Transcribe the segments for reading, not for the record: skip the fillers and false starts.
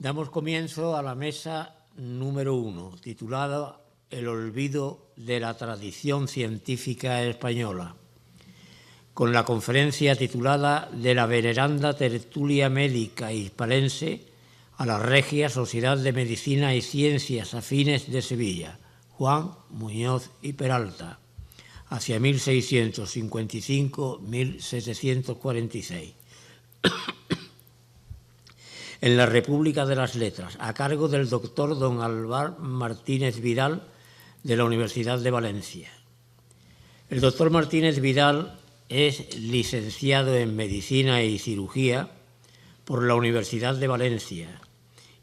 Damos comienzo a la mesa número 1, titulada El olvido de la tradición científica española, con la conferencia titulada De la veneranda tertulia médica hispalense a la Regia Sociedad de Medicina y Ciencias Afines de Sevilla, Juan Muñoz y Peralta, hacia 1655-1746. En la República de las Letras, a cargo del doctor don Álvar Martínez Vidal, de la Universidad de Valencia. El doctor Martínez Vidal es licenciado en Medicina y Cirugía por la Universidad de Valencia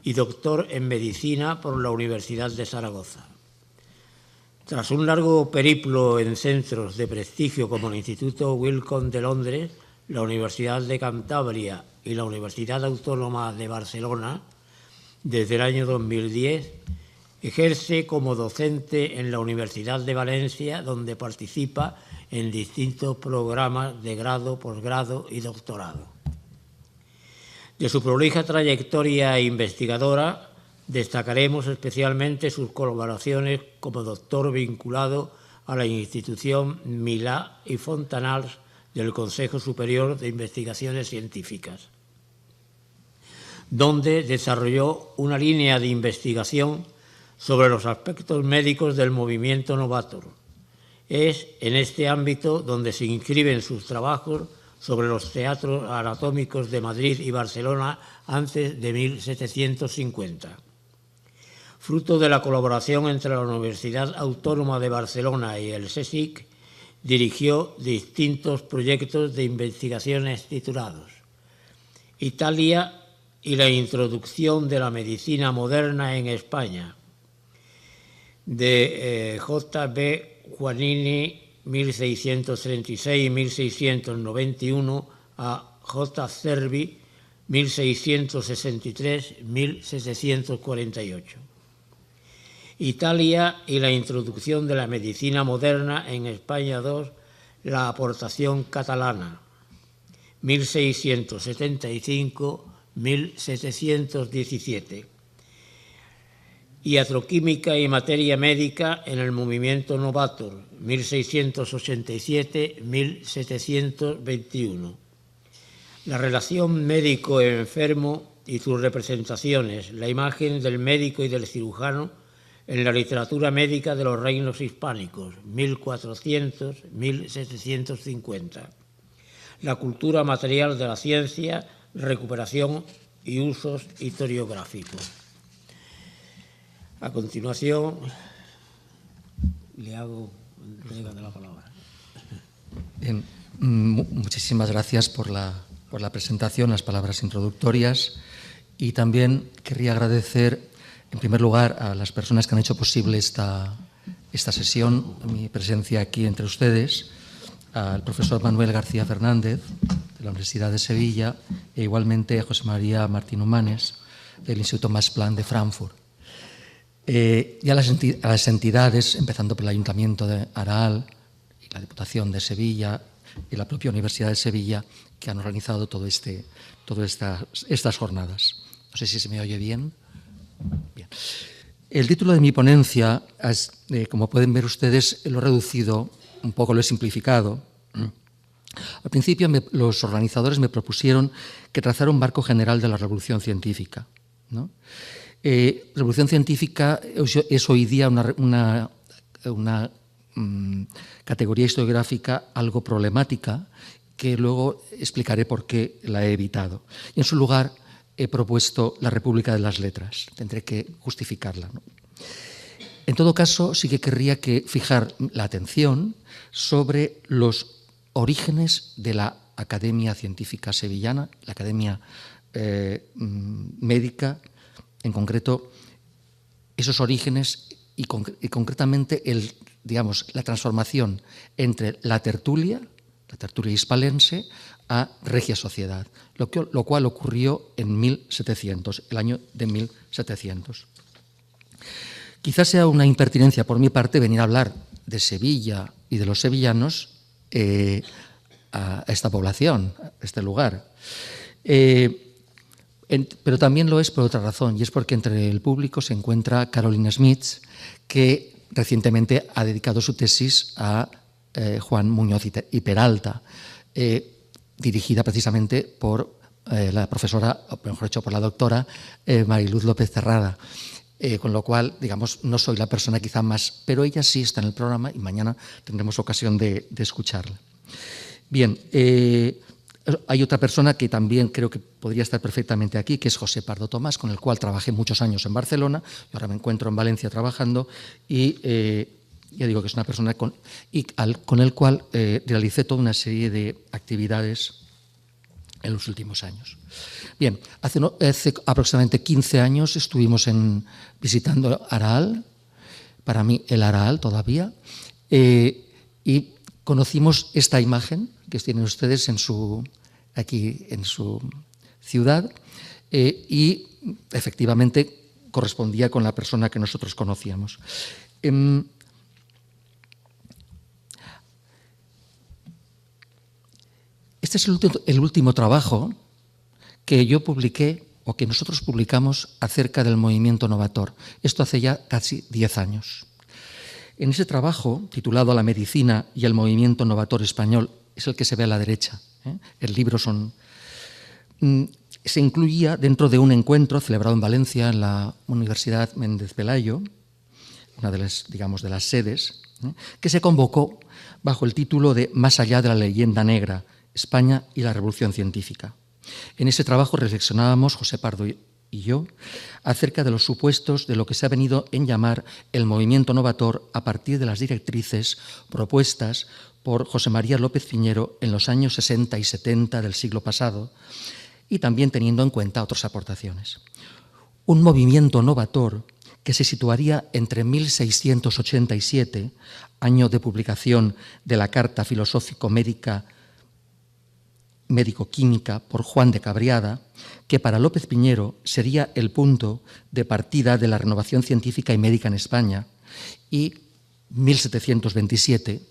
y doctor en Medicina por la Universidad de Zaragoza. Tras un largo periplo en centros de prestigio como el Instituto Wellcome de Londres, la Universidad de Cantabria y la Universidad Autónoma de Barcelona, desde el año 2010, ejerce como docente en la Universidad de Valencia, donde participa en distintos programas de grado, posgrado y doctorado. De su prolija trayectoria investigadora, destacaremos especialmente sus colaboraciones como doctor vinculado a la institución Milà y Fontanals del Consejo Superior de Investigaciones Científicas, donde desarrolló una línea de investigación sobre los aspectos médicos del movimiento Novator. Es en este ámbito donde se inscriben sus trabajos sobre los teatros anatómicos de Madrid y Barcelona antes de 1750. Fruto de la colaboración entre la Universidad Autónoma de Barcelona y el CSIC, dirigió distintos proyectos de investigaciones titulados Italia y la introducción de la medicina moderna en España, de J.B. Juanini, 1636-1691, a J. Cervi, 1663-1748. Italia y la introducción de la medicina moderna en España II, la aportación catalana, 1675-1717. Iatroquímica y materia médica en el movimiento Novator, 1687-1721. La relación médico-enfermo y sus representaciones, la imagen del médico y del cirujano en la literatura médica de los reinos hispánicos, 1400-1750. La cultura material de la ciencia, recuperación y usos historiográficos. A continuación, le hago entrega de la palabra. Bien, muchísimas gracias por la presentación, las palabras introductorias, y también querría agradecer, en primer lugar, a las personas que han hecho posible esta sesión, mi presencia aquí entre ustedes, al profesor Manuel García Fernández, de la Universidad de Sevilla, e igualmente a José María Martín Humanes, del Instituto Max Planck de Frankfurt. Y a las entidades, empezando por el Ayuntamiento de Araal, y la Diputación de Sevilla y la propia Universidad de Sevilla, que han organizado todas estas jornadas. No sé si se me oye bien. Bien. El título de mi ponencia, como pueden ver ustedes, lo he reducido, un poco lo he simplificado. Al principio los organizadores me propusieron que trazara un marco general de la revolución científica, ¿no? Revolución científica es hoy día una categoría historiográfica algo problemática, que luego explicaré por qué la he evitado. Y en su lugar he propuesto la República de las Letras. Tendré que justificarla, ¿no? En todo caso, sí que querría fijar la atención sobre los orígenes de la Academia Científica Sevillana, la Academia Médica, en concreto, esos orígenes y concretamente la transformación entre la tertulia hispalense a Regia Sociedad, lo cual ocurrió en 1700, el año de 1700. Quizás sea una impertinencia por mi parte venir a hablar de Sevilla y de los sevillanos a esta población, a este lugar. Pero también lo es por otra razón, y es porque entre el público se encuentra Carolina Smith, que recientemente ha dedicado su tesis a Juan Muñoz y Peralta, dirigida precisamente por la profesora, o mejor dicho, por la doctora Mariluz López Cerrada. Con lo cual, digamos, no soy la persona quizá más, pero ella sí está en el programa y mañana tendremos ocasión de escucharla. Bien, hay otra persona que también creo que podría estar perfectamente aquí, que es José Pardo Tomás, con el cual trabajé muchos años en Barcelona, y ahora me encuentro en Valencia trabajando, y ya digo que es una persona con el cual realicé toda una serie de actividades en los últimos años. Bien, hace aproximadamente 15 años estuvimos visitando Araal, para mí el Araal todavía, y conocimos esta imagen que tienen ustedes aquí en su ciudad, y efectivamente correspondía con la persona que nosotros conocíamos. Este es el último trabajo que yo publiqué o que nosotros publicamos acerca del movimiento novator. Esto hace ya casi 10 años. En ese trabajo, titulado La medicina y el movimiento novator español, es el que se ve a la derecha. El libro se incluía dentro de un encuentro celebrado en Valencia, en la Universidad Méndez Pelayo, una de las sedes, que se convocó bajo el título de Más allá de la leyenda negra, España y la revolución científica. En ese trabajo reflexionábamos, José Pardo y yo, acerca de los supuestos de lo que se ha venido en llamar el movimiento novator a partir de las directrices propuestas por José María López Piñero en los años 60 y 70 del siglo pasado, y también teniendo en cuenta otras aportaciones. Un movimiento novator que se situaría entre 1687, año de publicación de la Carta Filosófico-Médico-Química por Juan de Cabriada, que para López Piñero sería el punto de partida de la renovación científica y médica en España, y 1727,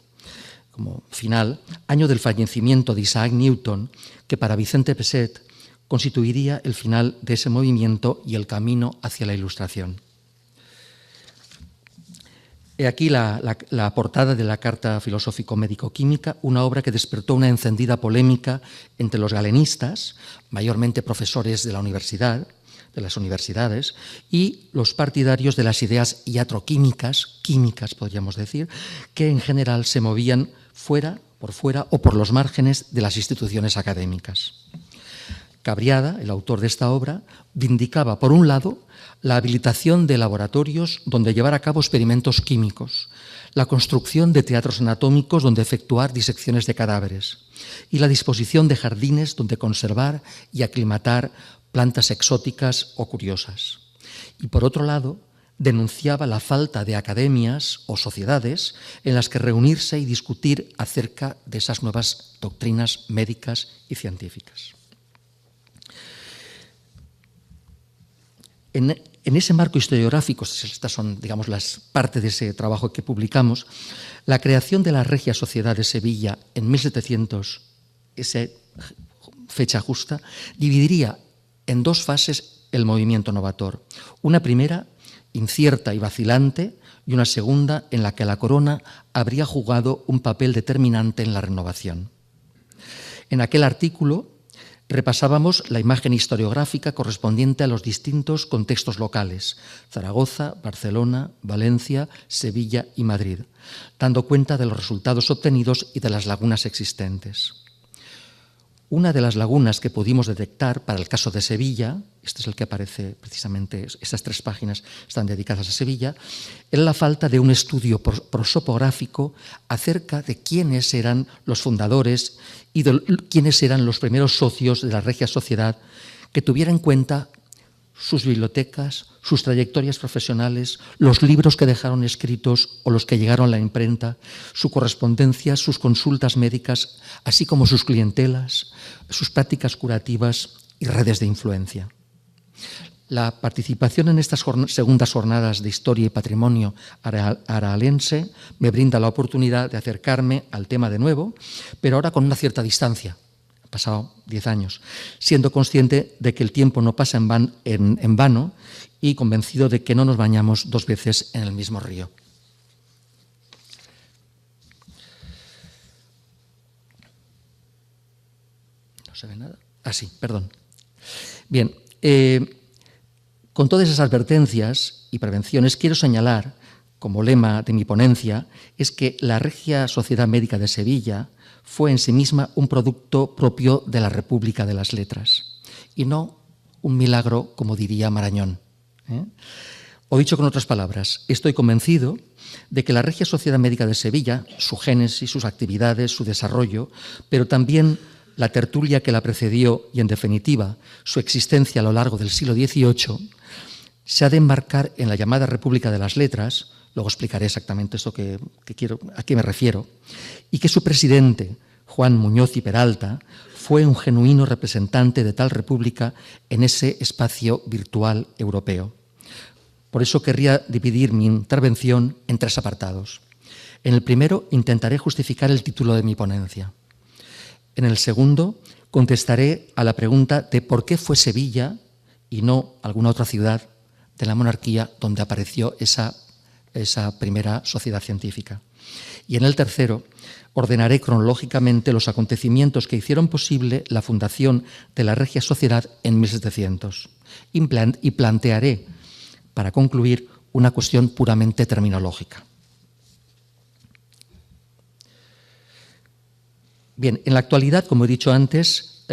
como final, año del fallecimiento de Isaac Newton, que para Vicente Peset constituiría el final de ese movimiento y el camino hacia la Ilustración. He aquí la portada de la Carta Filosófico-Médico-Química, una obra que despertó una encendida polémica entre los galenistas, mayormente profesores de las universidades, y los partidarios de las ideas iatroquímicas, químicas podríamos decir, que en general se movían por fuera o por los márgenes de las instituciones académicas. Cabriada, el autor de esta obra, vindicaba, por un lado, la habilitación de laboratorios donde llevar a cabo experimentos químicos, la construcción de teatros anatómicos donde efectuar disecciones de cadáveres y la disposición de jardines donde conservar y aclimatar plantas exóticas o curiosas. Y por otro lado, denunciaba la falta de academias o sociedades en las que reunirse y discutir acerca de esas nuevas doctrinas médicas y científicas. En ese marco historiográfico, estas son, digamos, las partes de ese trabajo que publicamos, la creación de la Regia Sociedad de Sevilla en 1700, esa fecha justa, dividiría en dos fases el movimiento novator. Una primera, incierta y vacilante, y una segunda en la que la corona habría jugado un papel determinante en la renovación. En aquel artículo repasábamos la imagen historiográfica correspondiente a los distintos contextos locales: Zaragoza, Barcelona, Valencia, Sevilla y Madrid, dando cuenta de los resultados obtenidos y de las lagunas existentes. Una de las lagunas que pudimos detectar para el caso de Sevilla, este es el que aparece precisamente, estas 3 páginas están dedicadas a Sevilla, era la falta de un estudio prosopográfico acerca de quiénes eran los fundadores y de quiénes eran los primeros socios de la Regia Sociedad, que tuviera en cuenta sus bibliotecas, sus trayectorias profesionales, los libros que dejaron escritos o los que llegaron a la imprenta, su correspondencia, sus consultas médicas, así como sus clientelas, sus prácticas curativas y redes de influencia. La participación en estas segundas jornadas de Historia y Patrimonio aralense me brinda la oportunidad de acercarme al tema de nuevo, pero ahora con una cierta distancia, pasado 10 años, siendo consciente de que el tiempo no pasa en vano y convencido de que no nos bañamos 2 veces en el mismo río. No se ve nada. Ah, sí, perdón. Bien, con todas esas advertencias y prevenciones quiero señalar, como lema de mi ponencia, es que la Regia Sociedad Médica de Sevilla fue en sí misma un producto propio de la República de las Letras y no un milagro, como diría Marañón. O dicho con otras palabras, estoy convencido de que la Regia Sociedad Médica de Sevilla, su génesis, sus actividades, su desarrollo, pero también la tertulia que la precedió y, en definitiva, su existencia a lo largo del siglo XVIII, se ha de enmarcar en la llamada República de las Letras, luego explicaré exactamente esto a qué me refiero, y que su presidente, Juan Muñoz y Peralta, fue un genuino representante de tal república en ese espacio virtual europeo. Por eso querría dividir mi intervención en 3 apartados. En el primero intentaré justificar el título de mi ponencia. En el segundo contestaré a la pregunta de por qué fue Sevilla y no alguna otra ciudad de la monarquía donde apareció esa primera sociedad científica. Y en el tercero ordenaré cronológicamente los acontecimientos que hicieron posible la fundación de la Regia Sociedad en 1700 y plantearé, para concluir, una cuestión puramente terminológica. Bien, en la actualidad, como he dicho antes,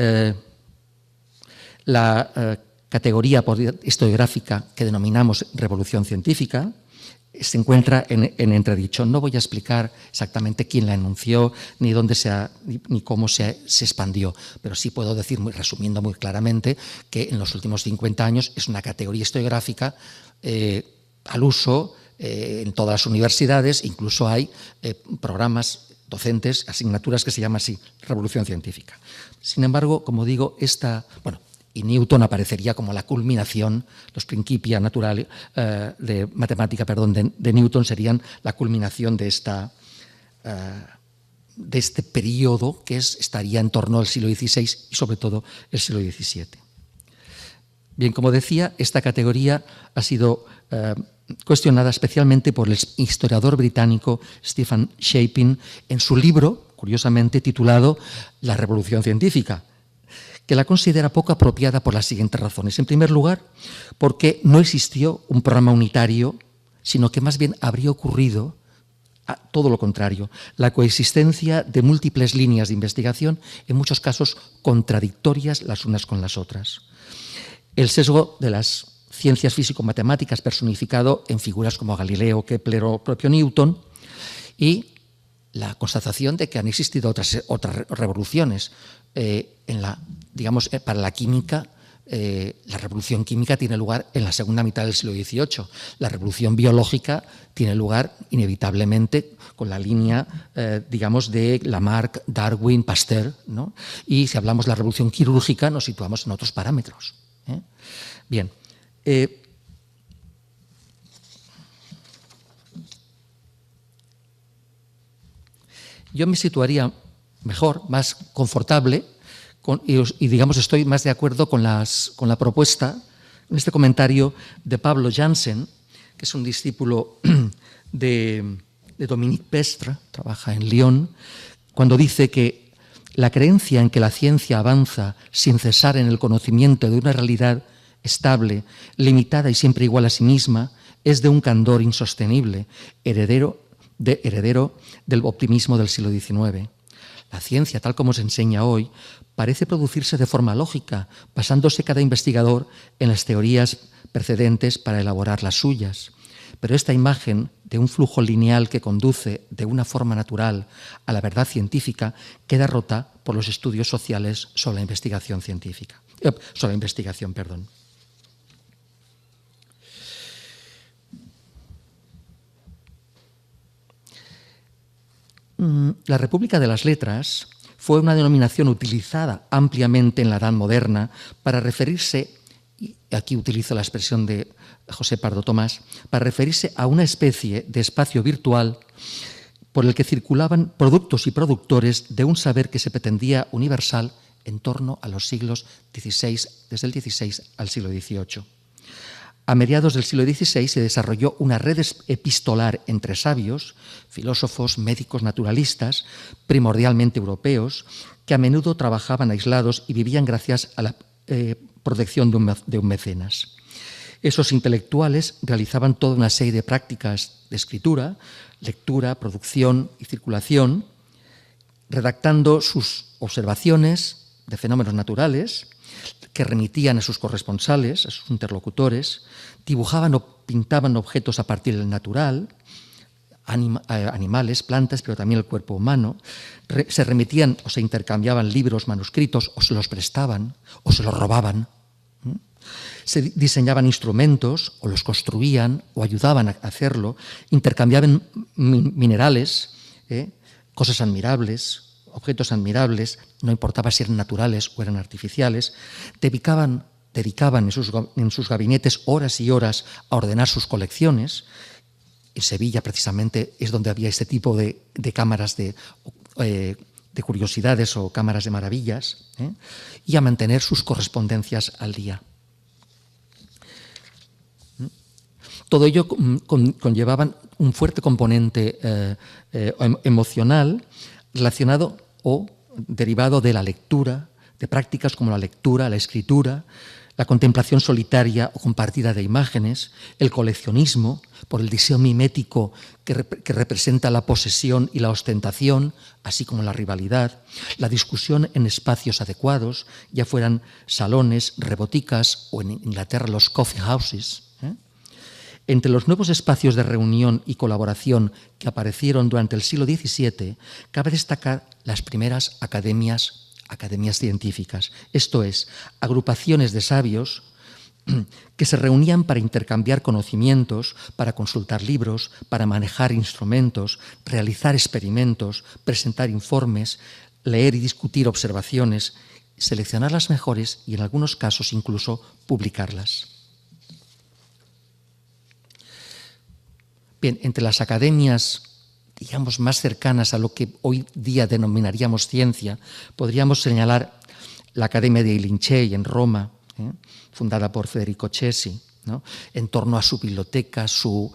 la categoría historiográfica que denominamos revolución científica se encuentra en entredicho. No voy a explicar exactamente quién la enunció, ni ni cómo se expandió, pero sí puedo decir, resumiendo muy claramente, que en los últimos 50 años es una categoría historiográfica al uso en todas las universidades. Incluso hay programas docentes, asignaturas que se llaman así, revolución científica. Sin embargo, como digo, y Newton aparecería como la culminación, los Principia Naturali de matemática, de Newton serían la culminación de este periodo que estaría en torno al siglo XVI y sobre todo el siglo XVII. Bien, como decía, esta categoría ha sido cuestionada especialmente por el historiador británico Stephen Shapin en su libro, curiosamente titulado La Revolución Científica, que la considera poco apropiada por las siguientes razones. En primer lugar, porque no existió un programa unitario, sino que más bien habría ocurrido todo lo contrario, la coexistencia de múltiples líneas de investigación, en muchos casos contradictorias las unas con las otras. El sesgo de las ciencias físico-matemáticas personificado en figuras como Galileo, Kepler o propio Newton, y la constatación de que han existido otras revoluciones. Para la química, la revolución química tiene lugar en la segunda mitad del siglo XVIII. La revolución biológica tiene lugar inevitablemente con la línea, de Lamarck, Darwin, Pasteur, ¿no? Y si hablamos de la revolución quirúrgica, nos situamos en otros parámetros. Bien. Yo me situaría mejor, más confortable, estoy más de acuerdo con la propuesta, en este comentario de Pablo Janssen, que es un discípulo de Dominique Pestre, trabaja en Lyon, cuando dice que la creencia en que la ciencia avanza sin cesar en el conocimiento de una realidad estable, limitada y siempre igual a sí misma, es de un candor insostenible, heredero del optimismo del siglo XIX. La ciencia, tal como se enseña hoy, parece producirse de forma lógica, basándose cada investigador en las teorías precedentes para elaborar las suyas. Pero esta imagen de un flujo lineal que conduce de una forma natural a la verdad científica queda rota por los estudios sociales sobre la investigación científica. La República de las Letras fue una denominación utilizada ampliamente en la Edad Moderna para referirse, y aquí utilizo la expresión de José Pardo Tomás, para referirse a una especie de espacio virtual por el que circulaban productos y productores de un saber que se pretendía universal en torno a los siglos XVI, desde el XVI al siglo XVIII. A mediados del siglo XVI se desarrolló una red epistolar entre sabios, filósofos, médicos, naturalistas, primordialmente europeos, que a menudo trabajaban aislados y vivían gracias a la protección de un mecenas. Esos intelectuales realizaban toda una serie de prácticas de escritura, lectura, producción y circulación, redactando sus observaciones de fenómenos naturales que remitían a sus corresponsales, a sus interlocutores, dibujaban o pintaban objetos a partir del natural, animales, plantas, pero también el cuerpo humano, se remitían o se intercambiaban libros, manuscritos, o se los prestaban, o se los robaban. Se diseñaban instrumentos, o los construían, o ayudaban a hacerlo, intercambiaban minerales, cosas admirables, objetos admirables, no importaba si eran naturales o eran artificiales, dedicaban en sus gabinetes horas y horas a ordenar sus colecciones. En Sevilla, precisamente, es donde había este tipo de cámaras de curiosidades o cámaras de maravillas, y a mantener sus correspondencias al día. Todo ello conllevaban un fuerte componente emocional relacionado o derivado de la lectura, de prácticas como la lectura, la escritura, la contemplación solitaria o compartida de imágenes, el coleccionismo, por el deseo mimético que representa la posesión y la ostentación, así como la rivalidad, la discusión en espacios adecuados, ya fueran salones, reboticas o en Inglaterra los coffee houses. Entre los nuevos espacios de reunión y colaboración que aparecieron durante el siglo XVII, cabe destacar las primeras academias científicas, esto es, agrupaciones de sabios que se reunían para intercambiar conocimientos, para consultar libros, para manejar instrumentos, realizar experimentos, presentar informes, leer y discutir observaciones, seleccionar las mejores y en algunos casos incluso publicarlas. Bien, entre las academias, digamos, más cercanas a lo que hoy día denominaríamos ciencia, podríamos señalar la Academia dei Lincei en Roma, fundada por Federico Cesi, ¿no?, en torno a su biblioteca, sus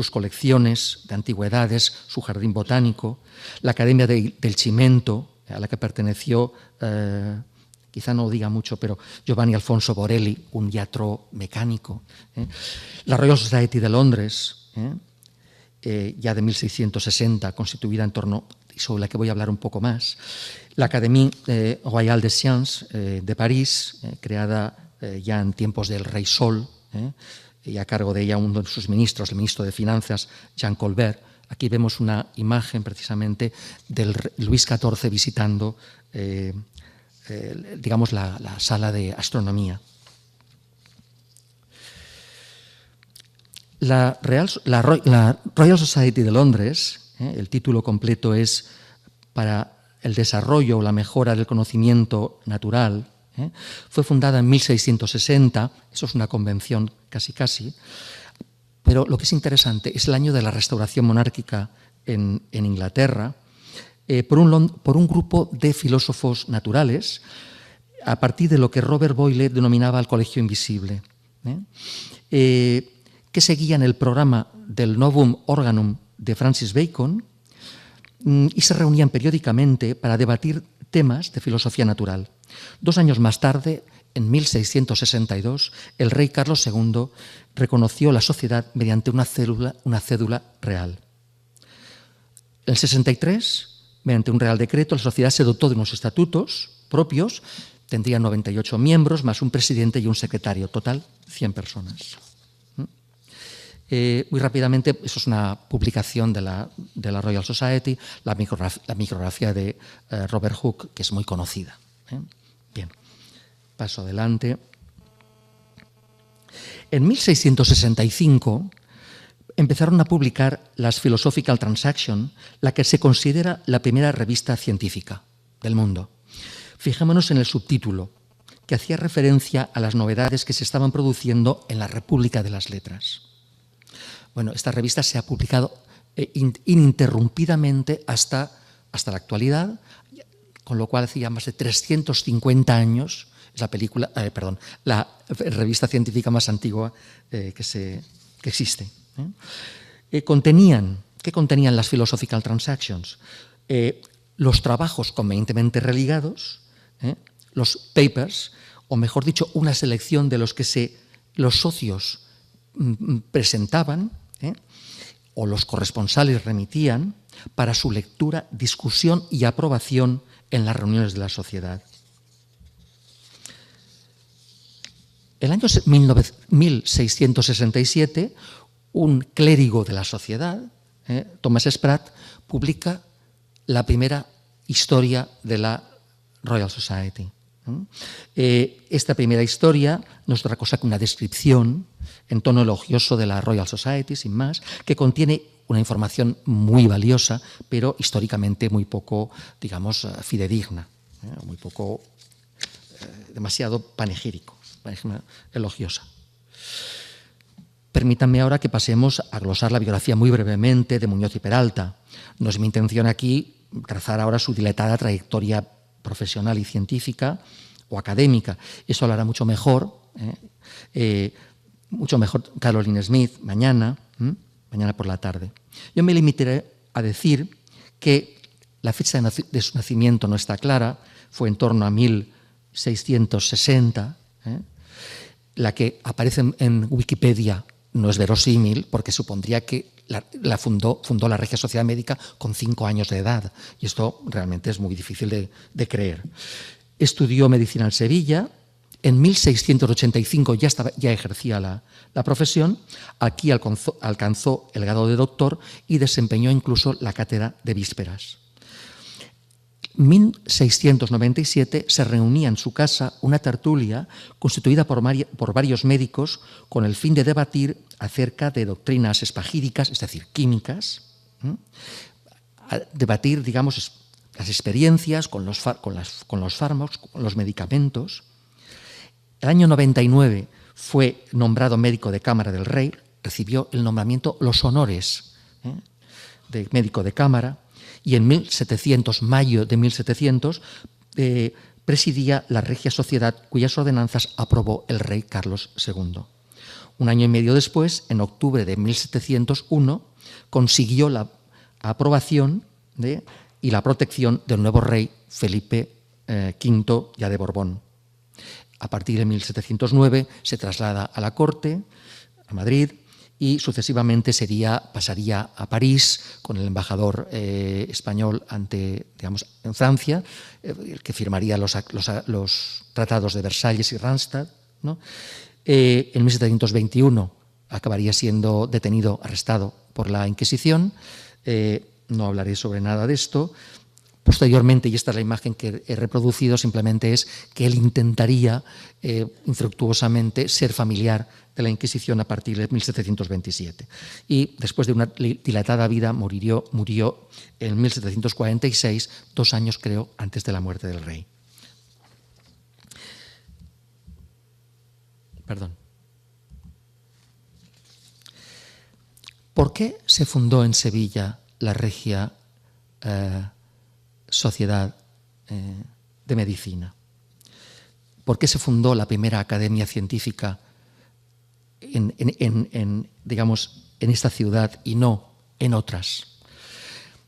colecciones de antigüedades, su jardín botánico, la Academia del Cimento, a la que perteneció, quizá no diga mucho, pero Giovanni Alfonso Borelli, un diatro mecánico, la Royal Society de Londres, ya de 1660, constituida en torno, sobre la que voy a hablar un poco más, la Académie Royale des Sciences de París, creada ya en tiempos del Rey Sol, y a cargo de ella uno de sus ministros, el ministro de Finanzas, Jean Colbert. Aquí vemos una imagen precisamente del Luis XIV visitando, digamos, la sala de astronomía. La Royal Society de Londres, el título completo es para el desarrollo o la mejora del conocimiento natural, fue fundada en 1660, eso es una convención casi, pero lo que es interesante es el año de la restauración monárquica en Inglaterra, por un grupo de filósofos naturales, a partir de lo que Robert Boyle denominaba el colegio invisible, que seguían el programa del Novum Organum de Francis Bacon y se reunían periódicamente para debatir temas de filosofía natural. 2 años más tarde, en 1662, el rey Carlos II reconoció la sociedad mediante una cédula real. En el 63, mediante un real decreto, la sociedad se dotó de unos estatutos propios, tendría 98 miembros, más un presidente y un secretario, total 100 personas. Muy rápidamente, eso es una publicación de la Royal Society, la micrografía de Robert Hooke, que es muy conocida. Bien, paso adelante. En 1665 empezaron a publicar las Philosophical Transactions, la que se considera la primera revista científica del mundo. Fijémonos en el subtítulo, que hacía referencia a las novedades que se estaban produciendo en la República de las Letras. Bueno, esta revista se ha publicado ininterrumpidamente hasta la actualidad, con lo cual hacía más de 350 años, es la revista científica más antigua que existe. ¿Qué contenían las Philosophical Transactions? Los trabajos convenientemente religados, los papers, o mejor dicho, una selección de los que los socios presentaban, o los corresponsales remitían para su lectura, discusión y aprobación en las reuniones de la sociedad. El año 1667, un clérigo de la sociedad, Thomas Sprat, publica la primera historia de la Royal Society. Esta primera historia no es otra cosa que una descripción en tono elogioso de la Royal Society, sin más, que contiene una información muy valiosa, pero históricamente muy poco, digamos, fidedigna, muy poco, demasiado panegírico, elogiosa. Permítanme ahora que pasemos a glosar la biografía muy brevemente de Muñoz y Peralta. No es mi intención aquí trazar ahora su dilatada trayectoria profesional y científica o académica. Eso lo hará mucho mejor Caroline Smith mañana por la tarde. Yo me limitaré a decir que la fecha de su nacimiento no está clara, fue en torno a 1660. La que aparece en Wikipedia no es verosímil, porque supondría que fundó la Regia Sociedad Médica con 5 años de edad, y esto realmente es muy difícil de creer. Estudió medicina en Sevilla. En 1685 ya ejercía la profesión. Aquí alcanzó el grado de doctor y desempeñó incluso la cátedra de vísperas. En 1697 se reunía en su casa una tertulia constituida por varios médicos con el fin de debatir acerca de doctrinas espagíricas, es decir, químicas, debatir, digamos, las experiencias con los fármacos, con los medicamentos. El año 99 fue nombrado médico de cámara del rey, recibió el nombramiento, los honores de médico de cámara, y en mayo de 1700, presidía la Regia Sociedad, cuyas ordenanzas aprobó el rey Carlos II. Un año y medio después, en octubre de 1701, consiguió la aprobación y la protección del nuevo rey Felipe V ya de Borbón. A partir de 1709 se traslada a la corte, a Madrid, y sucesivamente pasaría a París con el embajador español en Francia, el que firmaría los tratados de Versalles y Randstad, ¿no? En 1721 acabaría siendo detenido, arrestado por la Inquisición. No hablaré sobre nada de esto. Posteriormente, y esta es la imagen que he reproducido, simplemente es que él intentaría infructuosamente ser familiar de la Inquisición a partir de 1727. Y después de una dilatada vida murió en 1746, 2 años creo antes de la muerte del rey. Perdón. ¿Por qué se fundó en Sevilla la Regia Sociedad de Medicina? ¿Por qué se fundó la primera academia científica en esta ciudad y no en otras?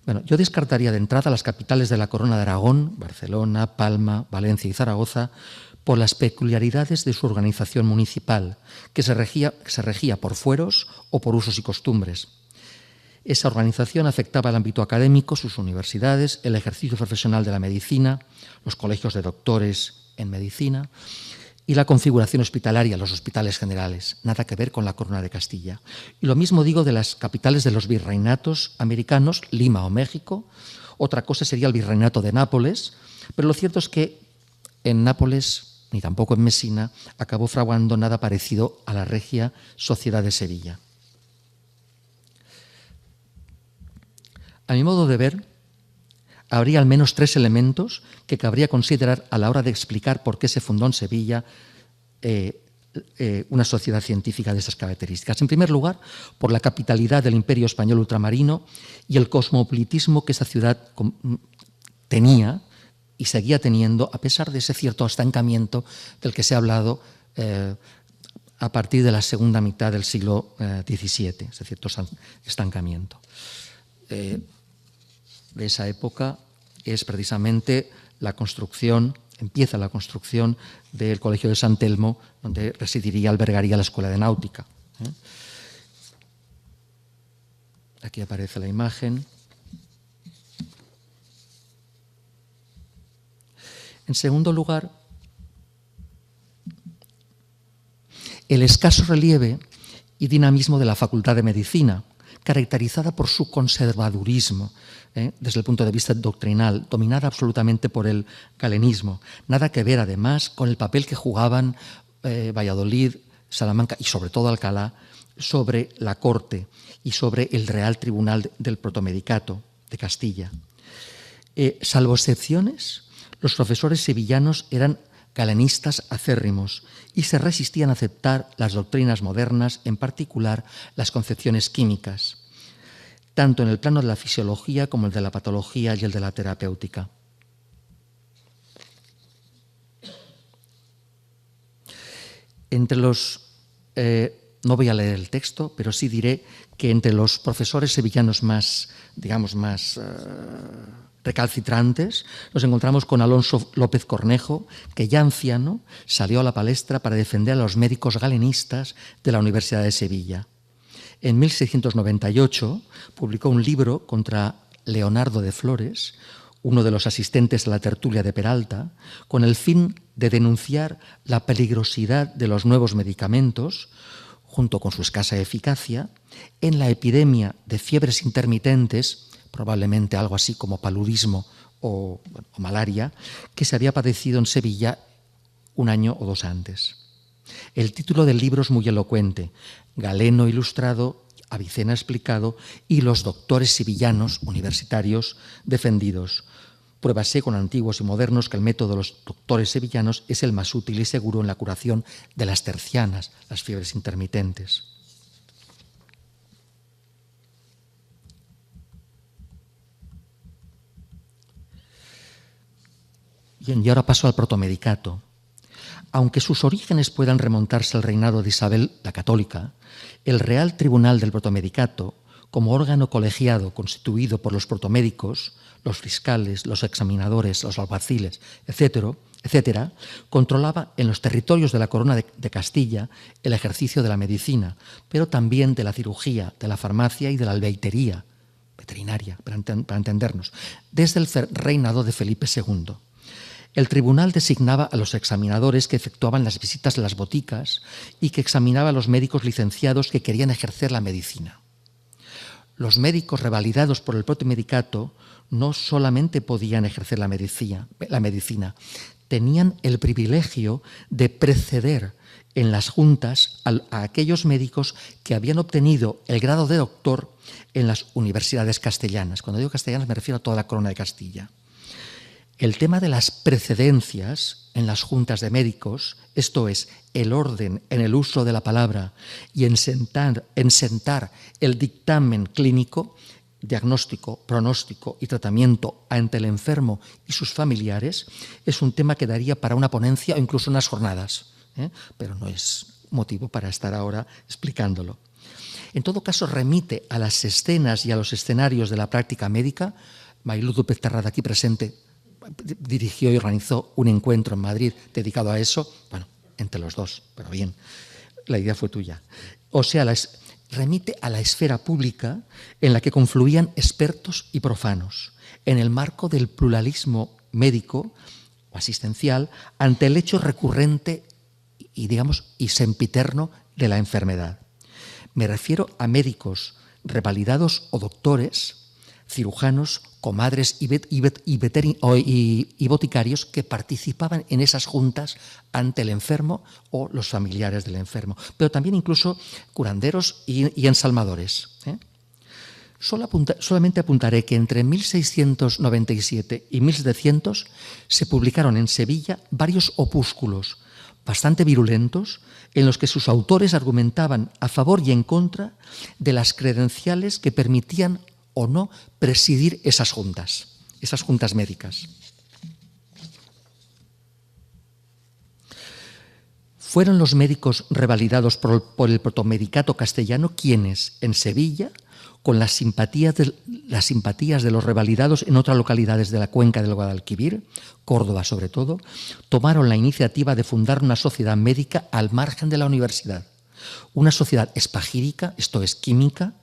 Bueno, yo descartaría de entrada las capitales de la Corona de Aragón, Barcelona, Palma, Valencia y Zaragoza, por las peculiaridades de su organización municipal, que se regía por fueros o por usos y costumbres. Esa organización afectaba el ámbito académico, sus universidades, el ejercicio profesional de la medicina, los colegios de doctores en medicina y la configuración hospitalaria, los hospitales generales. Nada que ver con la Corona de Castilla. Y lo mismo digo de las capitales de los virreinatos americanos, Lima o México. Otra cosa sería el virreinato de Nápoles, pero lo cierto es que en Nápoles, ni tampoco en Mesina, acabó fraguando nada parecido a la Regia Sociedad de Sevilla. A mi modo de ver, habría al menos 3 elementos que cabría considerar a la hora de explicar por qué se fundó en Sevilla una sociedad científica de esas características. En primer lugar, por la capitalidad del Imperio Español ultramarino y el cosmopolitismo que esa ciudad tenía y seguía teniendo, a pesar de ese cierto estancamiento del que se ha hablado a partir de la segunda mitad del siglo XVII, ese cierto estancamiento. De esa época es precisamente empieza la construcción del Colegio de San Telmo, donde albergaría la Escuela de Náutica. Aquí aparece la imagen. En segundo lugar, el escaso relieve y dinamismo de la Facultad de Medicina, caracterizada por su conservadurismo, desde el punto de vista doctrinal, dominada absolutamente por el galenismo. Nada que ver, además, con el papel que jugaban Valladolid, Salamanca y sobre todo Alcalá sobre la corte y sobre el Real Tribunal del Protomedicato de Castilla. Salvo excepciones, los profesores sevillanos eran galenistas acérrimos y se resistían a aceptar las doctrinas modernas, en particular las concepciones químicas, tanto en el plano de la fisiología como el de la patología y el de la terapéutica. Entre los, no voy a leer el texto, pero sí diré que entre los profesores sevillanos más recalcitrantes, nos encontramos con Alonso López Cornejo, que ya anciano salió a la palestra para defender a los médicos galenistas de la Universidad de Sevilla. En 1698 publicó un libro contra Leonardo de Flores, uno de los asistentes de la tertulia de Peralta, con el fin de denunciar la peligrosidad de los nuevos medicamentos, junto con su escasa eficacia, en la epidemia de fiebres intermitentes, probablemente algo así como paludismo o malaria, que se había padecido en Sevilla un año o dos antes. El título del libro es muy elocuente: Galeno ilustrado, Avicena explicado y los doctores sevillanos universitarios defendidos. Pruébase con antiguos y modernos que el método de los doctores sevillanos es el más útil y seguro en la curación de las tercianas, las fiebres intermitentes. Bien, y ahora paso al protomedicato. Aunque sus orígenes puedan remontarse al reinado de Isabel la Católica, el Real Tribunal del Protomedicato, como órgano colegiado constituido por los protomédicos, los fiscales, los examinadores, los alguaciles, etcétera, controlaba en los territorios de la Corona de Castilla el ejercicio de la medicina, pero también de la cirugía, de la farmacia y de la albaitería veterinaria, para entendernos, desde el reinado de Felipe II. El tribunal designaba a los examinadores que efectuaban las visitas a las boticas y que examinaba a los médicos licenciados que querían ejercer la medicina. Los médicos revalidados por el protomedicato no solamente podían ejercer la medicina, tenían el privilegio de preceder en las juntas a aquellos médicos que habían obtenido el grado de doctor en las universidades castellanas. Cuando digo castellanas me refiero a toda la Corona de Castilla. El tema de las precedencias en las juntas de médicos, esto es, el orden en el uso de la palabra y en sentar el dictamen clínico, diagnóstico, pronóstico y tratamiento ante el enfermo y sus familiares, es un tema que daría para una ponencia o incluso unas jornadas, pero no es motivo para estar ahora explicándolo. En todo caso, remite a las escenas y a los escenarios de la práctica médica. Maylú López Terrada, aquí presente, dirigió y organizó un encuentro en Madrid dedicado a eso, bueno, entre los dos, pero bien, la idea fue tuya. O sea, remite a la esfera pública en la que confluían expertos y profanos, en el marco del pluralismo médico o asistencial ante el hecho recurrente y sempiterno de la enfermedad. Me refiero a médicos revalidados o doctores, cirujanos, comadres y boticarios que participaban en esas juntas ante el enfermo o los familiares del enfermo, pero también incluso curanderos y ensalmadores. Solamente apuntaré que entre 1697 y 1700 se publicaron en Sevilla varios opúsculos bastante virulentos en los que sus autores argumentaban a favor y en contra de las credenciales que permitían o no presidir esas juntas médicas. fueron los médicos revalidados por el protomedicato castellano quienes, en Sevilla, con las simpatías de los revalidados en otras localidades de la cuenca del Guadalquivir, Córdoba sobre todo, tomaron la iniciativa de fundar una sociedad médica al margen de la universidad, una sociedad espagírica, esto es química,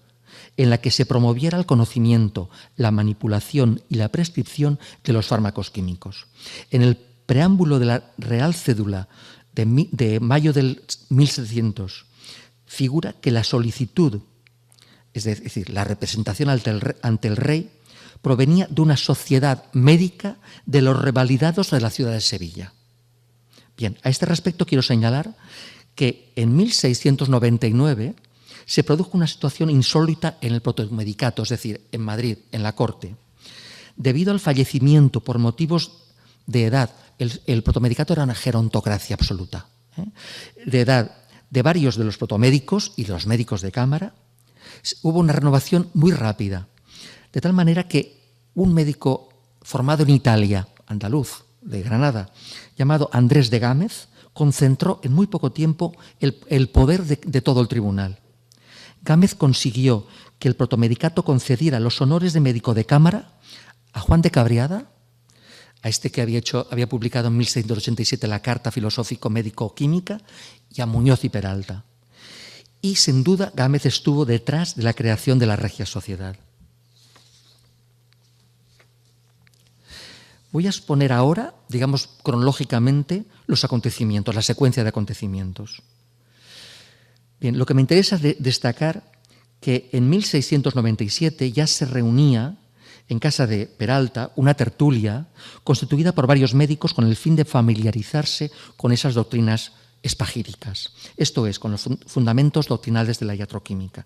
en la que se promoviera el conocimiento, la manipulación y la prescripción de los fármacos químicos. En el preámbulo de la Real Cédula de mayo del 1700 figura que la solicitud, es decir, la representación ante el rey, provenía de una sociedad médica de los revalidados de la ciudad de Sevilla. Bien, a este respecto quiero señalar que en 1699 se produjo una situación insólita en el protomedicato, es decir, en Madrid, en la corte. Debido al fallecimiento por motivos de edad, el protomedicato era una gerontocracia absoluta, de edad de varios de los protomédicos y de los médicos de cámara, hubo una renovación muy rápida, de tal manera que un médico formado en Italia, andaluz, de Granada, llamado Andrés de Gámez, concentró en muy poco tiempo el poder de todo el tribunal. Gámez consiguió que el protomedicato concediera los honores de médico de cámara a Juan de Cabriada, a este que había publicado en 1687 la Carta Filosófico-Médico-Química, y a Muñoz y Peralta. Y sin duda Gámez estuvo detrás de la creación de la Regia Sociedad. Voy a exponer ahora, digamos cronológicamente, los acontecimientos, la secuencia de acontecimientos. Bien, lo que me interesa es destacar que en 1697 ya se reunía en casa de Peralta una tertulia constituida por varios médicos con el fin de familiarizarse con esas doctrinas espagíricas, esto es, con los fundamentos doctrinales de la iatroquímica.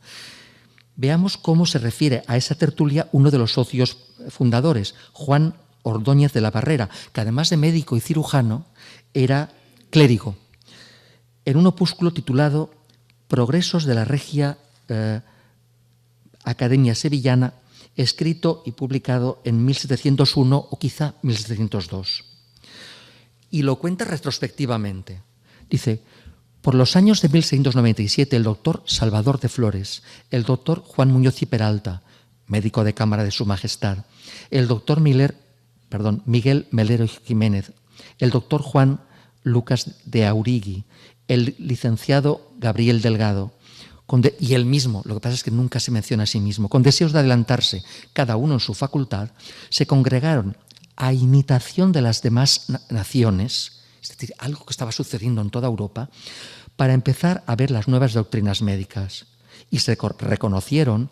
Veamos cómo se refiere a esa tertulia uno de los socios fundadores, Juan Ordóñez de la Barrera, que además de médico y cirujano, era clérigo, en un opúsculo titulado Progresos de la Regia Academia Sevillana, escrito y publicado en 1701 o quizá 1702. Y lo cuenta retrospectivamente. Dice, por los años de 1697, el doctor Salvador de Flores, el doctor Juan Muñoz y Peralta, médico de cámara de Su Majestad, el doctor Miguel Melero Jiménez, el doctor Juan Lucas de Aurigui, el licenciado Gabriel Delgado, y él mismo, lo que pasa es que nunca se menciona a sí mismo, con deseos de adelantarse, cada uno en su facultad, se congregaron a imitación de las demás naciones, es decir, algo que estaba sucediendo en toda Europa, para empezar a ver las nuevas doctrinas médicas. Y se reconocieron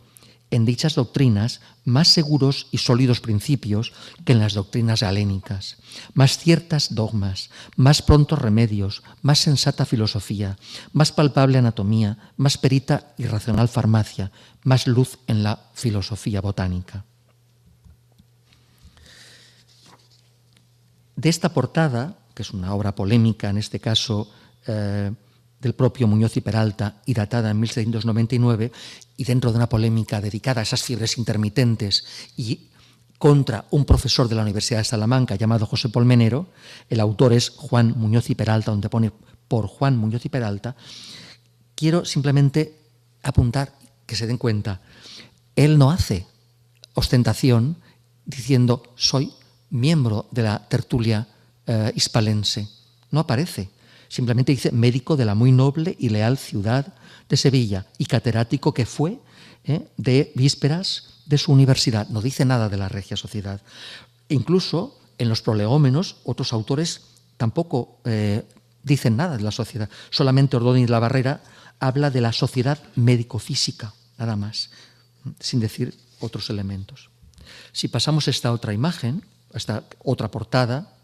en dichas doctrinas más seguros y sólidos principios que en las doctrinas galénicas, más ciertas dogmas, más prontos remedios, más sensata filosofía, más palpable anatomía, más perita y racional farmacia, más luz en la filosofía botánica. De esta portada, que es una obra polémica, en este caso del propio Muñoz y Peralta y datada en 1699, y dentro de una polémica dedicada a esas fiebres intermitentes y contra un profesor de la Universidad de Salamanca llamado José Polmenero, el autor es Juan Muñoz y Peralta, donde pone por Juan Muñoz y Peralta. Quiero simplemente apuntar, que se den cuenta, él no hace ostentación diciendo soy miembro de la tertulia hispalense, no aparece. Simplemente dice médico de la muy noble y leal ciudad de Sevilla y catedrático que fue de vísperas de su universidad. No dice nada de la Regia Sociedad. Incluso en los prolegómenos otros autores tampoco dicen nada de la sociedad. Solamente Ordóñez de la Barrera habla de la sociedad médico-física, nada más, sin decir otros elementos. Si pasamos esta otra imagen, esta otra portada,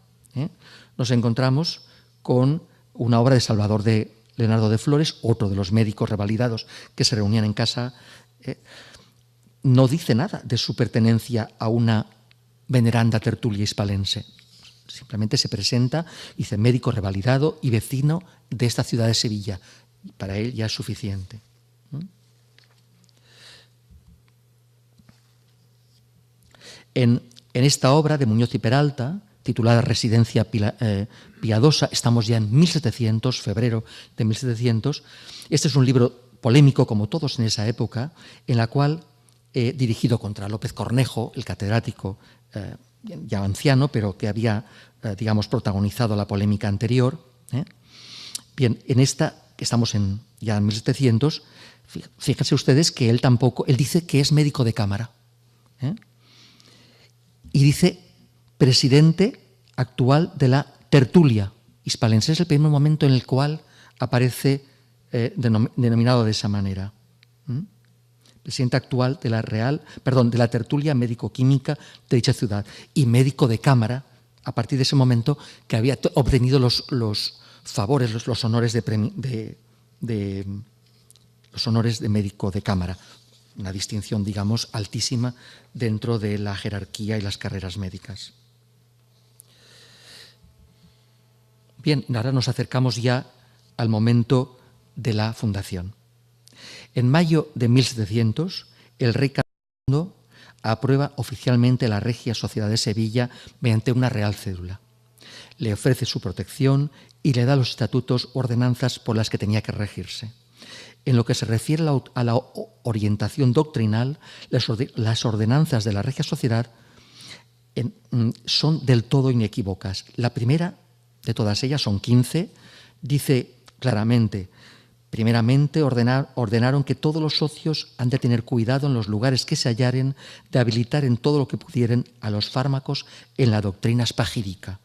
nos encontramos con una obra de Salvador de Leonardo de Flores, otro de los médicos revalidados que se reunían en casa. No dice nada de su pertenencia a una veneranda tertulia hispalense. Simplemente se presenta, dice médico revalidado y vecino de esta ciudad de Sevilla. Para él ya es suficiente. En esta obra de Muñoz y Peralta, titulada Residencia Piadosa. Estamos ya en 1700, febrero de 1700. Este es un libro polémico, como todos en esa época, en la cual, dirigido contra López Cornejo, el catedrático ya anciano, pero que había, digamos, protagonizado la polémica anterior. Bien, en esta, que estamos ya en 1700, fíjense ustedes que él dice que es médico de cámara. Y dice presidente actual de la tertulia hispalense. Es el primer momento en el cual aparece denominado de esa manera. Presidente actual de la tertulia médico-química de dicha ciudad y médico de cámara, a partir de ese momento que había obtenido los favores, los honores los honores de médico de cámara, una distinción, digamos, altísima dentro de la jerarquía y las carreras médicas. Bien, ahora nos acercamos ya al momento de la fundación. En mayo de 1700, el rey Carlos II aprueba oficialmente la Regia Sociedad de Sevilla mediante una real cédula. Le ofrece su protección y le da los estatutos o ordenanzas por las que tenía que regirse. En lo que se refiere a la orientación doctrinal, las ordenanzas de la Regia Sociedad son del todo inequívocas. La primera de todas ellas, son 15, dice claramente: primeramente, ordenaron que todos los socios han de tener cuidado en los lugares que se hallaren de habilitar en todo lo que pudieren a los fármacos en la doctrina espagírica,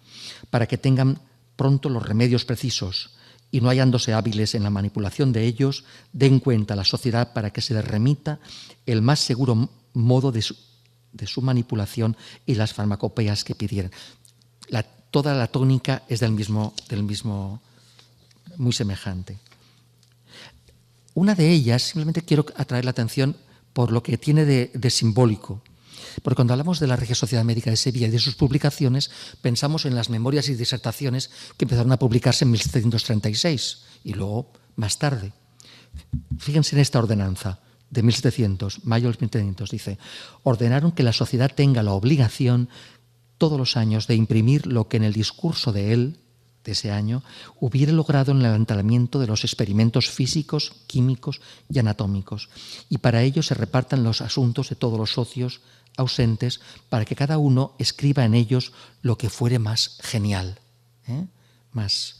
para que tengan pronto los remedios precisos y, no hallándose hábiles en la manipulación de ellos, den cuenta a la sociedad para que se les remita el más seguro modo de su manipulación y las farmacopeas que pidieran. Toda la tónica es del mismo, muy semejante. Una de ellas, simplemente quiero atraer la atención por lo que tiene de simbólico. Porque cuando hablamos de la Regia Sociedad Médica de Sevilla y de sus publicaciones, pensamos en las memorias y disertaciones que empezaron a publicarse en 1736 y luego más tarde. Fíjense en esta ordenanza de 1700, mayo de 1700, dice: ordenaron que la sociedad tenga la obligación todos los años de imprimir lo que en el discurso de ese año, hubiera logrado en el adelantamiento de los experimentos físicos, químicos y anatómicos, y para ello se repartan los asuntos de todos los socios ausentes para que cada uno escriba en ellos lo que fuere más genial, más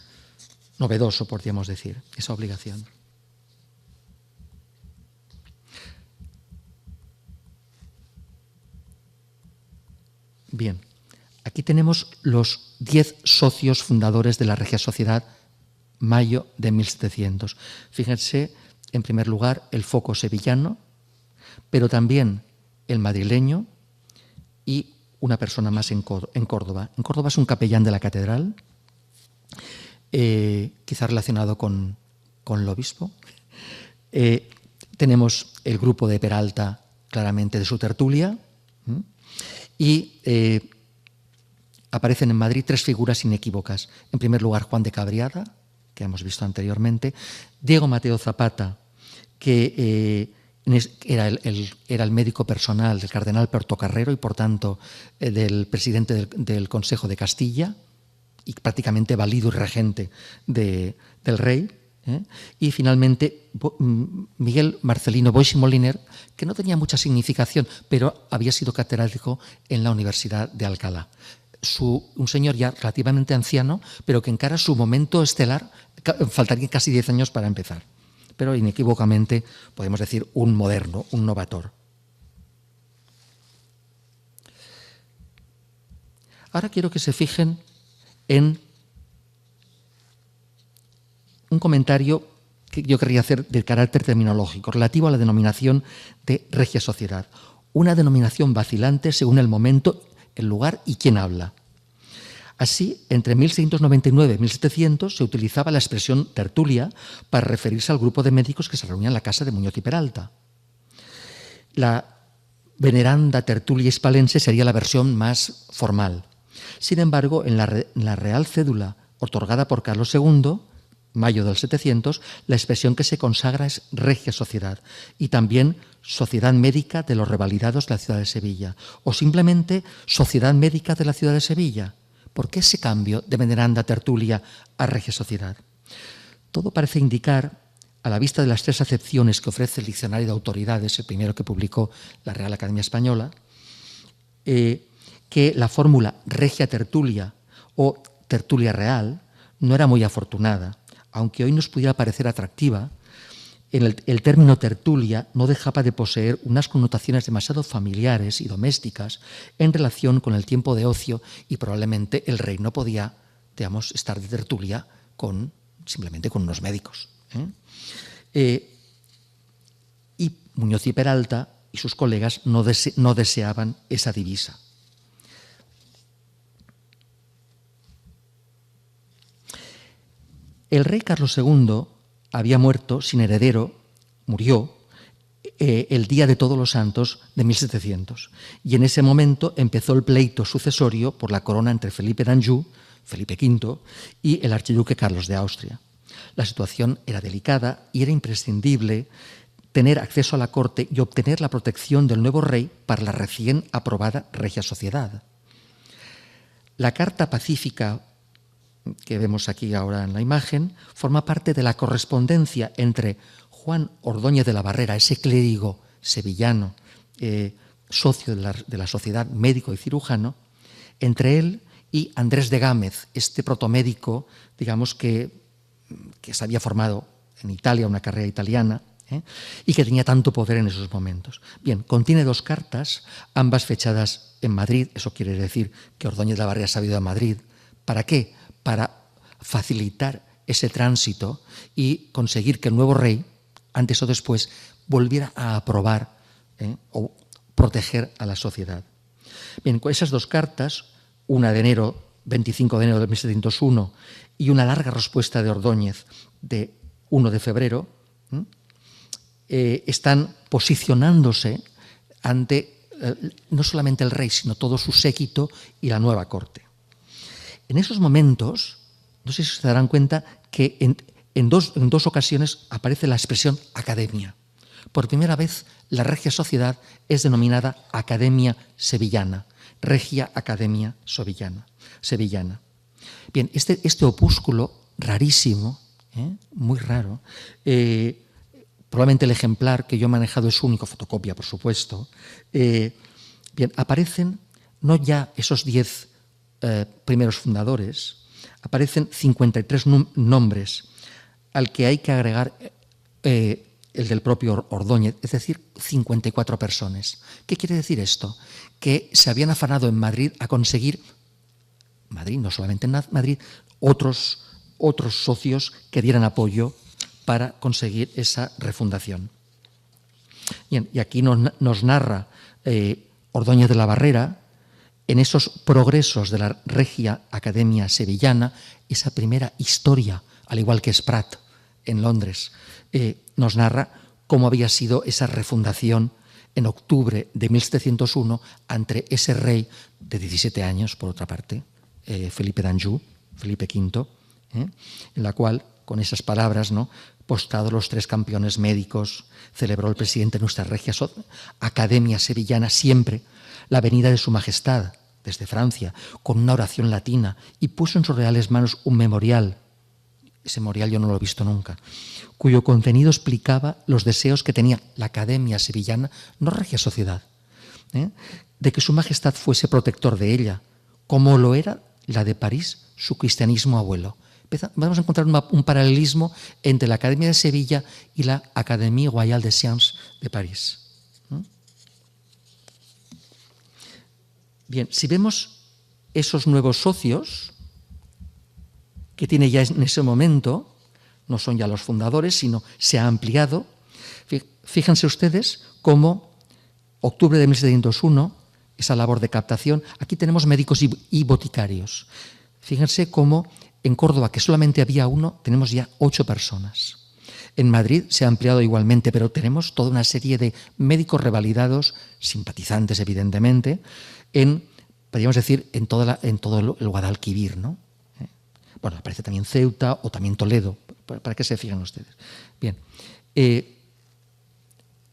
novedoso, podríamos decir, esa obligación. Bien. Aquí tenemos los 10 socios fundadores de la Regia Sociedad, mayo de 1700. Fíjense, en primer lugar, el foco sevillano, pero también el madrileño y una persona más en Córdoba. En Córdoba es un capellán de la catedral, quizá relacionado con el obispo. Tenemos el grupo de Peralta, claramente de su tertulia, y aparecen en Madrid 3 figuras inequívocas. En primer lugar, Juan de Cabriada, que hemos visto anteriormente, Diego Mateo Zapata, que era el médico personal del cardenal Portocarrero y, por tanto, del presidente del Consejo de Castilla y prácticamente valido y regente del rey. Y, finalmente, Miguel Marcelino Boix y Moliner, que no tenía mucha significación, pero había sido catedrático en la Universidad de Alcalá. Un señor ya relativamente anciano, pero que encara su momento estelar. Faltarían casi 10 años para empezar, pero inequívocamente podemos decir un moderno, un novator. Ahora quiero que se fijen en un comentario que yo querría hacer de carácter terminológico, relativo a la denominación de Regia Sociedad. Una denominación vacilante según el momento, el lugar y quién habla. Así, entre 1699 y 1700 se utilizaba la expresión tertulia para referirse al grupo de médicos que se reunían en la casa de Muñoz y Peralta. La veneranda tertulia hispalense sería la versión más formal. Sin embargo, en la Real Cédula otorgada por Carlos II, mayo del 700, la expresión que se consagra es Regia Sociedad y también Sociedad Médica de los Revalidados de la ciudad de Sevilla o simplemente Sociedad Médica de la ciudad de Sevilla, ¿Por qué ese cambio de veneranda tertulia a regia sociedad? Todo parece indicar, a la vista de las tres acepciones que ofrece el Diccionario de Autoridades, el primero que publicó la Real Academia Española, que la fórmula regia tertulia o tertulia real no era muy afortunada. Aunque hoy nos pudiera parecer atractiva, el término tertulia no dejaba de poseer unas connotaciones demasiado familiares y domésticas en relación con el tiempo de ocio, y probablemente el rey no podía, digamos, estar de tertulia simplemente con unos médicos. Y Muñoz y Peralta y sus colegas no deseaban esa divisa. El rey Carlos II había muerto sin heredero, murió el día de Todos los Santos de 1700, y en ese momento empezó el pleito sucesorio por la corona entre Felipe d'Anjou, Felipe V, y el archiduque Carlos de Austria. La situación era delicada y era imprescindible tener acceso a la corte y obtener la protección del nuevo rey para la recién aprobada Regia Sociedad. La Carta Pacífica que vemos aquí ahora en la imagen forma parte de la correspondencia entre Juan Ordóñez de la Barrera, ese clérigo sevillano, socio de la Sociedad médico y cirujano, entre él y Andrés de Gámez, este protomédico, digamos, que se había formado en Italia, una carrera italiana, y que tenía tanto poder en esos momentos. Bien, contiene dos cartas, ambas fechadas en Madrid. Eso quiere decir que Ordóñez de la Barrera se ha ido a Madrid. ¿Para qué? Para facilitar ese tránsito y conseguir que el nuevo rey, antes o después, volviera a aprobar o proteger a la sociedad. Bien, con esas dos cartas, una de enero, 25 de enero de 1701, y una larga respuesta de Ordóñez de 1 de febrero, están posicionándose ante no solamente el rey, sino todo su séquito y la nueva corte. En esos momentos, no sé si se darán cuenta que en dos ocasiones aparece la expresión academia. Por primera vez, la Regia Sociedad es denominada Academia Sevillana, Regia Academia Sevillana. Bien, este opúsculo rarísimo, muy raro, probablemente el ejemplar que yo he manejado es único, fotocopia, por supuesto. Bien, aparecen no ya esos 10 primeros fundadores, aparecen 53 nombres al que hay que agregar el del propio Ordóñez, es decir, 54 personas. ¿Qué quiere decir esto? Que se habían afanado en Madrid a conseguir, no solamente en Madrid, otros socios que dieran apoyo para conseguir esa refundación. Bien, y aquí nos narra Ordóñez de la Barrera, en esos progresos de la Regia Academia Sevillana, esa primera historia, al igual que Spratt en Londres, nos narra cómo había sido esa refundación en octubre de 1701 ante ese rey de 17 años, por otra parte, Felipe d'Anjou, Felipe V, en la cual, con esas palabras, postrados los 3 campeones médicos, celebró el presidente de nuestra Regia Academia Sevillana siempre la venida de su majestad desde Francia, con una oración latina, y puso en sus reales manos un memorial. Ese memorial yo no lo he visto nunca, cuyo contenido explicaba los deseos que tenía la Academia Sevillana, no Regia Sociedad, de que su majestad fuese protector de ella, como lo era la de París, su cristianismo abuelo. Vamos a encontrar un paralelismo entre la Academia de Sevilla y la Académie Royale des Sciences de París. Bien, si vemos esos nuevos socios que tiene ya en ese momento, no son ya los fundadores, sino se ha ampliado. Fíjense ustedes cómo octubre de 1701, esa labor de captación, aquí tenemos médicos y boticarios. Fíjense cómo en Córdoba, que solamente había uno, tenemos ya 8 personas. En Madrid se ha ampliado igualmente, pero tenemos toda una serie de médicos revalidados, simpatizantes evidentemente, podríamos decir, en todo el Guadalquivir, ¿no? Bueno, aparece también Ceuta o también Toledo, para que se fijen ustedes. Bien, en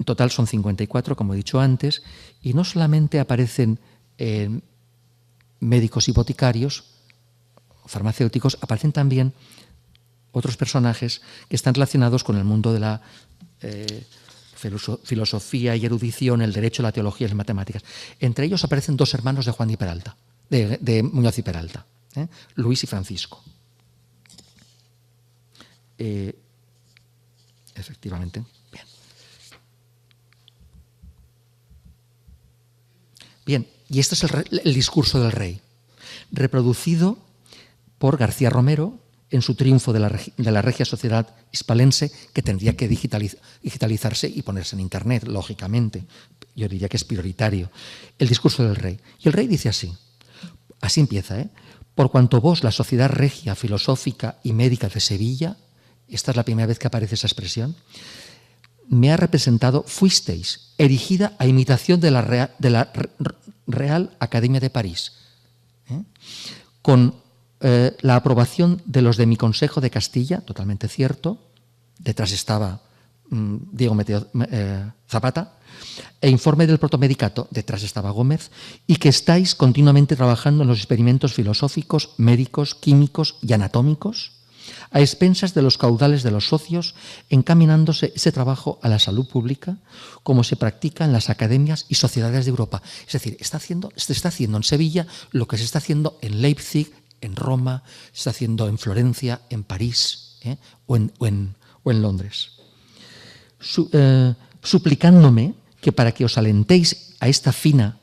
total son 54, como he dicho antes, y no solamente aparecen médicos y boticarios, farmacéuticos, aparecen también otros personajes que están relacionados con el mundo de la filosofía y erudición, el derecho, la teología y las matemáticas. Entre ellos aparecen dos hermanos de Juan y Peralta, de Muñoz y Peralta, Luis y Francisco. Efectivamente. Bien, y este es el discurso del rey, reproducido por García Romero en su triunfo de la Regia Sociedad Hispalense, que tendría que digitalizarse y ponerse en Internet, lógicamente. Yo diría que es prioritario. El discurso del rey. Y el rey dice así empieza, por cuanto vos, la Sociedad Regia, Filosófica y Médica de Sevilla, esta es la primera vez que aparece esa expresión, me ha representado, fuisteis erigida a imitación de la Real Academia de París, con la aprobación de los de mi Consejo de Castilla, totalmente cierto, detrás estaba Diego Zapata, e informe del protomedicato, detrás estaba Gómez, y que estáis continuamente trabajando en los experimentos filosóficos, médicos, químicos y anatómicos, a expensas de los caudales de los socios, encaminándose ese trabajo a la salud pública, como se practica en las academias y sociedades de Europa. Es decir, se está haciendo en Sevilla lo que se está haciendo en Leipzig, en Roma, se está haciendo en Florencia, en París o en Londres. Suplicándome que para que os alentéis a esta fina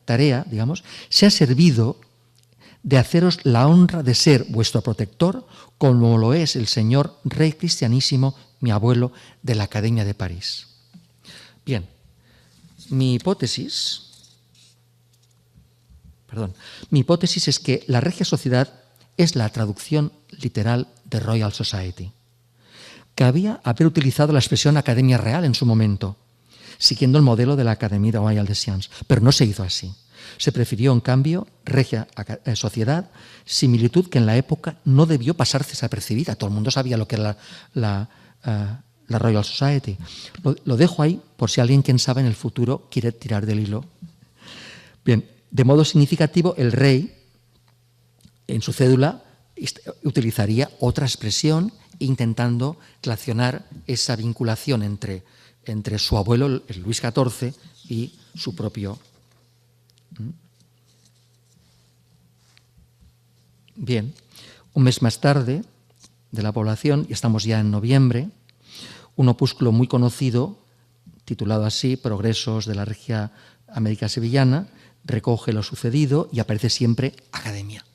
tarea, digamos, sea servido de haceros la honra de ser vuestro protector, como lo es el señor Rey Cristianísimo, mi abuelo, de la Academia de París. Bien, mi hipótesis es que la Regia Sociedad es la traducción literal de Royal Society. Cabía haber utilizado la expresión Academia Real en su momento, siguiendo el modelo de la Académie Royale des Sciences, pero no se hizo así. Se prefirió, en cambio, Regia Sociedad, similitud que en la época no debió pasarse desapercibida. Todo el mundo sabía lo que era la Royal Society. Lo dejo ahí por si alguien, quién sabe, en el futuro quiere tirar del hilo. Bien, de modo significativo, el rey, en su cédula, utilizaría otra expresión intentando relacionar esa vinculación entre su abuelo, el Luis XIV, y su propio. Bien, un mes más tarde de la población, y estamos ya en noviembre, un opúsculo muy conocido, titulado así, Progresos de la Regia América Sevillana, recoge lo sucedido y aparece siempre Academia,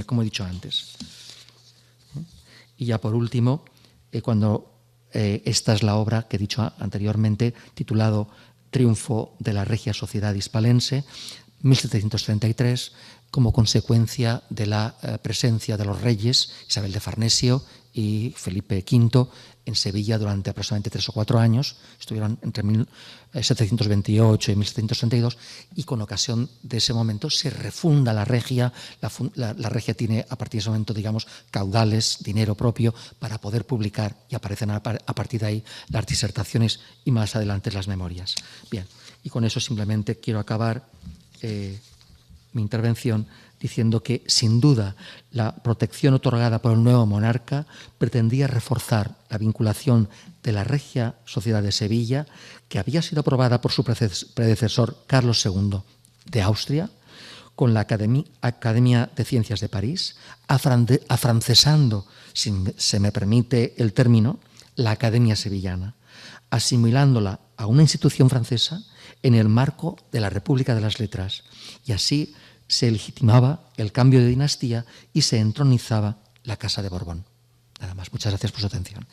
como he dicho antes. Y ya por último, esta es la obra que he dicho anteriormente, titulado Triunfo de la Regia Sociedad Hispalense, 1733, como consecuencia de la presencia de los reyes Isabel de Farnesio y Felipe V en Sevilla durante aproximadamente 3 o 4 años. Estuvieron entre 1728 y 1732 y con ocasión de ese momento se refunda la regia. La regia tiene a partir de ese momento, digamos, caudales, dinero propio para poder publicar, y aparecen a partir de ahí las disertaciones y más adelante las memorias. Bien, y con eso simplemente quiero acabar mi intervención diciendo que, sin duda, la protección otorgada por el nuevo monarca pretendía reforzar la vinculación de la Regia Sociedad de Sevilla, que había sido aprobada por su predecesor Carlos II de Austria, con la Academia de Ciencias de París, afrancesando, si se me permite el término, la Academia Sevillana, asimilándola a una institución francesa en el marco de la República de las Letras, y así se legitimaba el cambio de dinastía y se entronizaba la Casa de Borbón. Nada más. Muchas gracias por su atención.